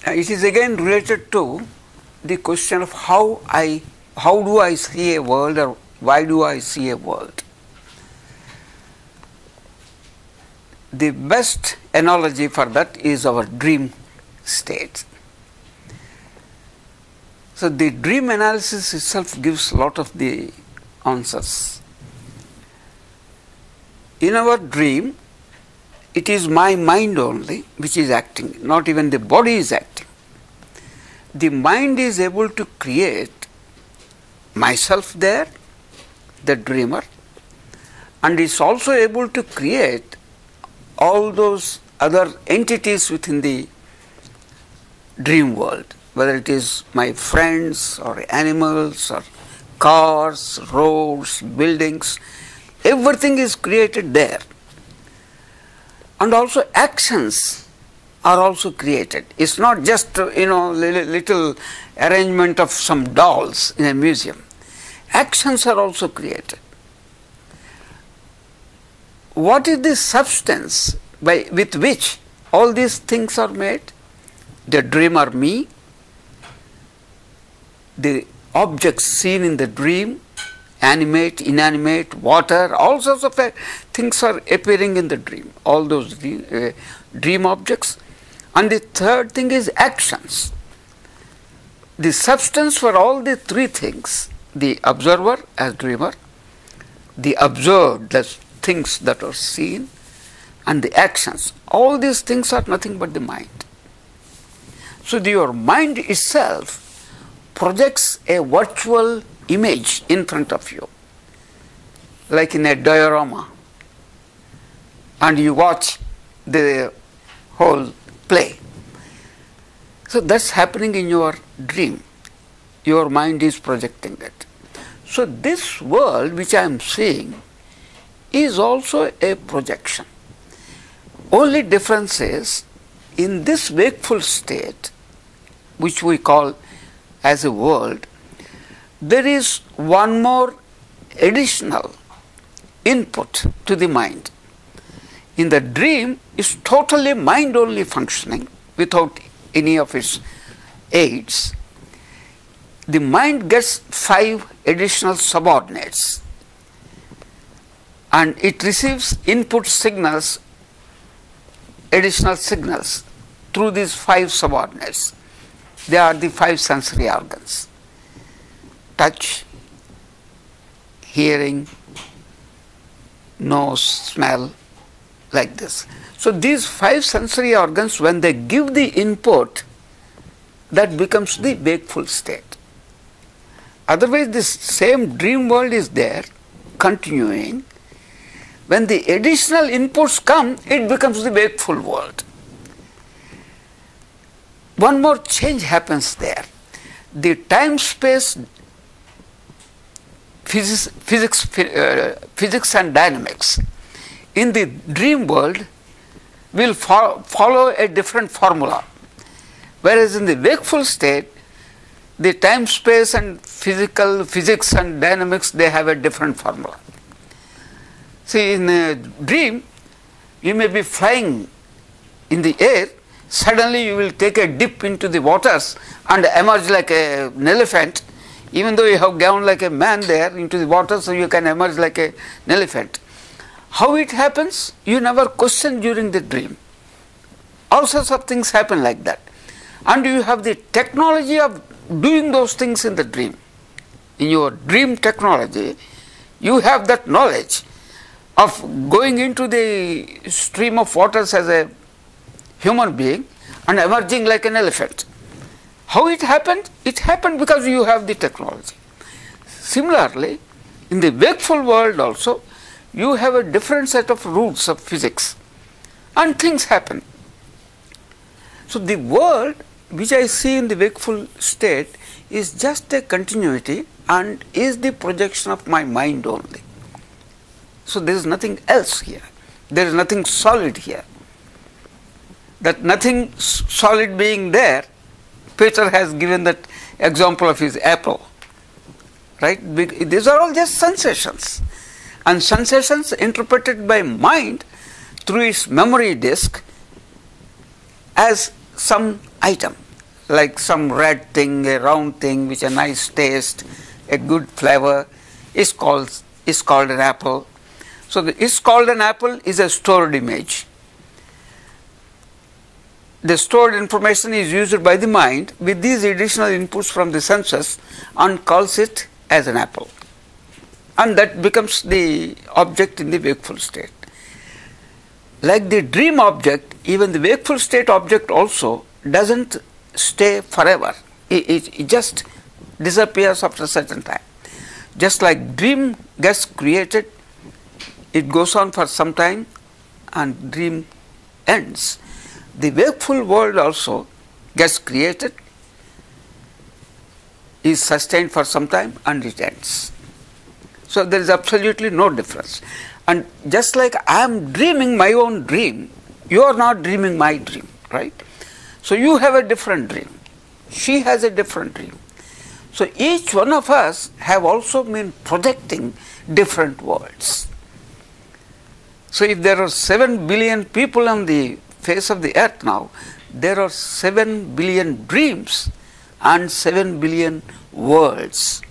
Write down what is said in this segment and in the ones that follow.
It is again related to the question of how do I see a world, or why do I see a world. The best analogy for that is our dream state. So the dream analysis itself gives a lot of the answers. In our dream, it is my mind only which is acting, not even the body is acting. The mind is able to create myself there, the dreamer, and is also able to create all those other entities within the dream world, whether it is my friends or animals or cars, roads, buildings, everything is created there. And also actions are also created. It's not just little arrangement of some dolls in a museum. Actions are also created. What is the substance with which all these things are made? The dreamer me, the objects seen in the dream, animate, inanimate, water, all sorts of things are appearing in the dream, all those dream objects. And the third thing is actions. The substance for all the three things, the observer as dreamer, the observed, the things that are seen, and the actions, all these things are nothing but the mind. So your mind itself projects a virtual image in front of you, like in a diorama, and you watch the whole play. So that's happening in your dream. Your mind is projecting it. So this world which I am seeing is also a projection. Only difference is, in this wakeful state, which we call as a world, there is one more additional input to the mind. In the dream, it's totally mind only functioning without any of its aids. The mind gets 5 additional subordinates, and it receives input signals, additional signals through these 5 subordinates. They are the 5 sensory organs: touch, hearing, nose, smell, like this. So these 5 sensory organs, when they give the input, that becomes the wakeful state. Otherwise, this same dream world is there, continuing. When the additional inputs come, it becomes the wakeful world. One more change happens there. The time-space physics and dynamics in the dream world will follow a different formula, whereas in the wakeful state, the time, space and physics and dynamics, they have a different formula. See, in a dream, you may be flying in the air, suddenly you will take a dip into the waters and emerge like an elephant, even though you have gone like a man there into the water, so you can emerge like an elephant. How it happens, you never question during the dream. All sorts of things happen like that. And you have the technology of doing those things in the dream. In your dream technology, you have that knowledge of going into the stream of waters as a human being and emerging like an elephant. How it happened? It happened because you have the technology. Similarly, in the wakeful world also, you have a different set of rules of physics, and things happen. So the world which I see in the wakeful state is just a continuity and is the projection of my mind only. So there is nothing else here. There is nothing solid here. That nothing solid being there, Peter has given that example of his apple. Right? These are all just sensations. And sensations interpreted by mind through its memory disk as some item, like some red thing, a round thing, which a nice taste, a good flavor, is called an apple. So is called an apple is a stored image. The stored information is used by the mind with these additional inputs from the senses and calls it as an apple. And that becomes the object in the wakeful state. Like the dream object, even the wakeful state object also doesn't stay forever. It just disappears after a certain time. Just like dream gets created, it goes on for some time and dream ends. The wakeful world also gets created, is sustained for some time and it ends. So there is absolutely no difference. And just like I am dreaming my own dream, you are not dreaming my dream, right? So you have a different dream. She has a different dream. So each one of us have also been projecting different worlds. So if there are 7 billion people on the face of the earth now, there are 7 billion dreams and 7 billion worlds.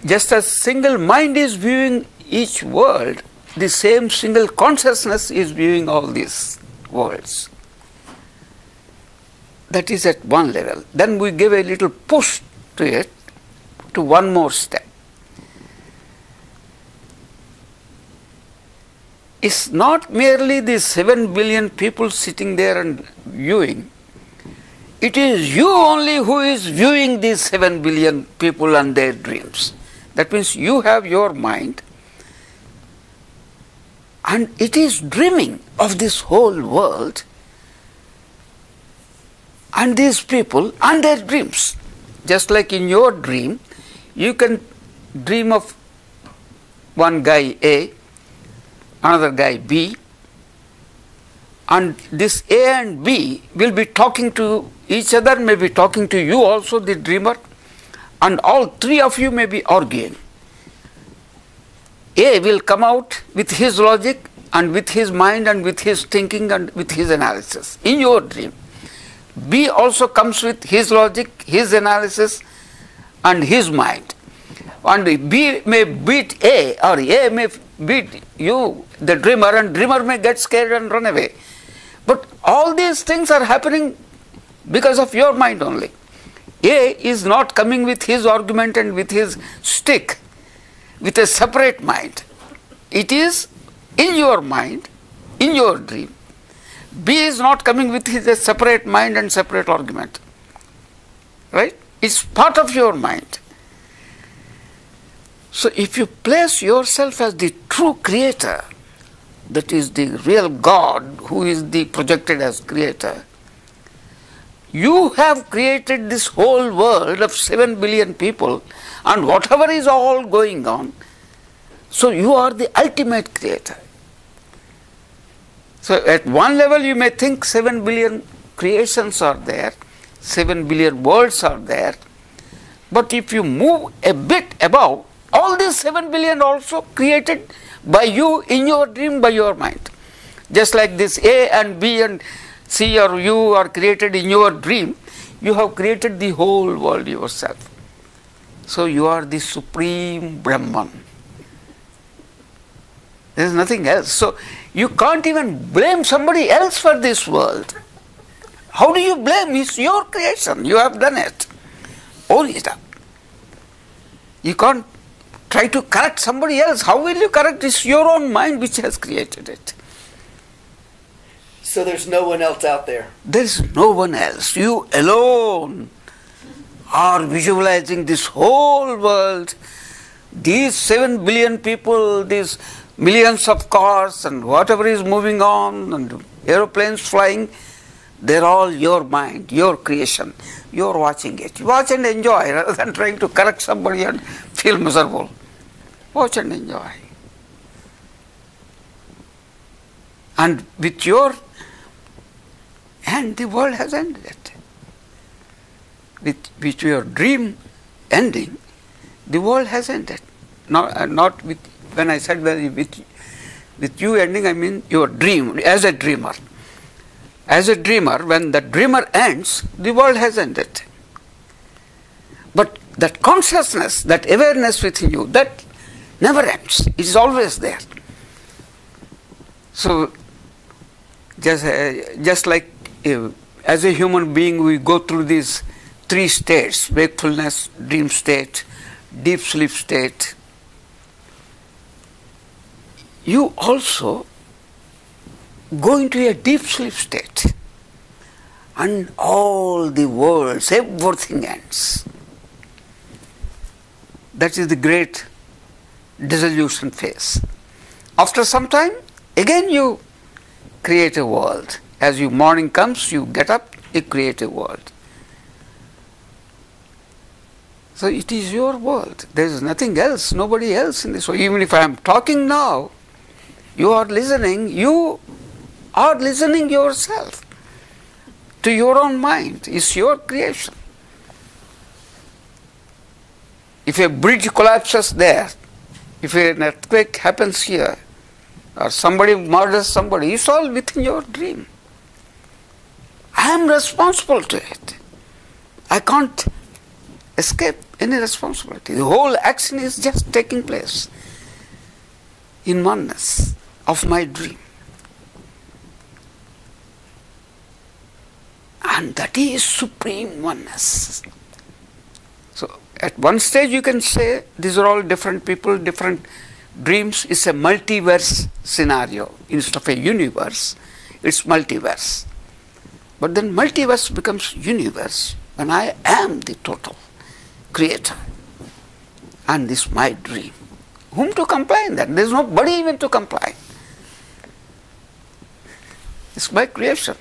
Just as single mind is viewing each world, the same single consciousness is viewing all these worlds. That is at one level. Then we give a little push to it, to one more step. It's not merely the 7 billion people sitting there and viewing. It is you only who is viewing these 7 billion people and their dreams. That means you have your mind and it is dreaming of this whole world and these people and their dreams. Just like in your dream, you can dream of one guy A, another guy B, and this A and B will be talking to each other, may be talking to you also, the dreamer, and all three of you may be arguing. A will come out with his logic and with his mind and with his thinking and with his analysis in your dream. B also comes with his logic, his analysis and his mind. And B may beat A, or A may beat you, the dreamer, and dreamer may get scared and run away. But all these things are happening because of your mind only. A is not coming with his argument and with his stick, with a separate mind. It is in your mind, in your dream. B is not coming with his separate mind and separate argument. Right? It's part of your mind. So if you place yourself as the true creator, that is the real God who is the projected as creator, you have created this whole world of 7 billion people and whatever is all going on. So you are the ultimate creator. So at one level you may think 7 billion creations are there, 7 billion worlds are there, but if you move a bit above, all these 7 billion also created by you in your dream, by your mind. Just like this A and B and C or U are created in your dream, you have created the whole world yourself. So you are the supreme Brahman. There is nothing else. So you can't even blame somebody else for this world. How do you blame? It's your creation. You have done it. Own it up. You can't try to correct somebody else. How will you correct? It's your own mind which has created it. So there's no one else out there? There is no one else. You alone are visualizing this whole world. These 7 billion people, these millions of cars and whatever is moving on and aeroplanes flying, they're all your mind, your creation. You're watching it. Watch and enjoy rather than trying to correct somebody and feel miserable. Watch and enjoy. And with your end, the world has ended. With your dream ending, the world has ended. Not with, when I said with you ending, I mean your dream, as a dreamer. as a dreamer, when the dreamer ends, the world has ended. But that consciousness, that awareness within you, that never ends. It is always there. So, just like as a human being, we go through these three states: wakefulness, dream state, deep sleep state. You also go into a deep sleep state, and all the worlds, everything ends. That is the great dissolution phase. After some time, again you create a world. As your morning comes, you get up, you create a world. So it is your world. There is nothing else, nobody else in this world. Even if I am talking now, you are listening yourself to your own mind. It's your creation. If a bridge collapses there, if an earthquake happens here, or somebody murders somebody, it's all within your dream. I am responsible to it. I can't escape any responsibility. The whole action is just taking place in oneness of my dream. And that is supreme oneness. So at one stage you can say these are all different people, different dreams. It's a multiverse scenario. Instead of a universe, it's multiverse. But then multiverse becomes universe when I am the total creator. And this is my dream. Whom to complain then? There is nobody even to complain. It's my creation.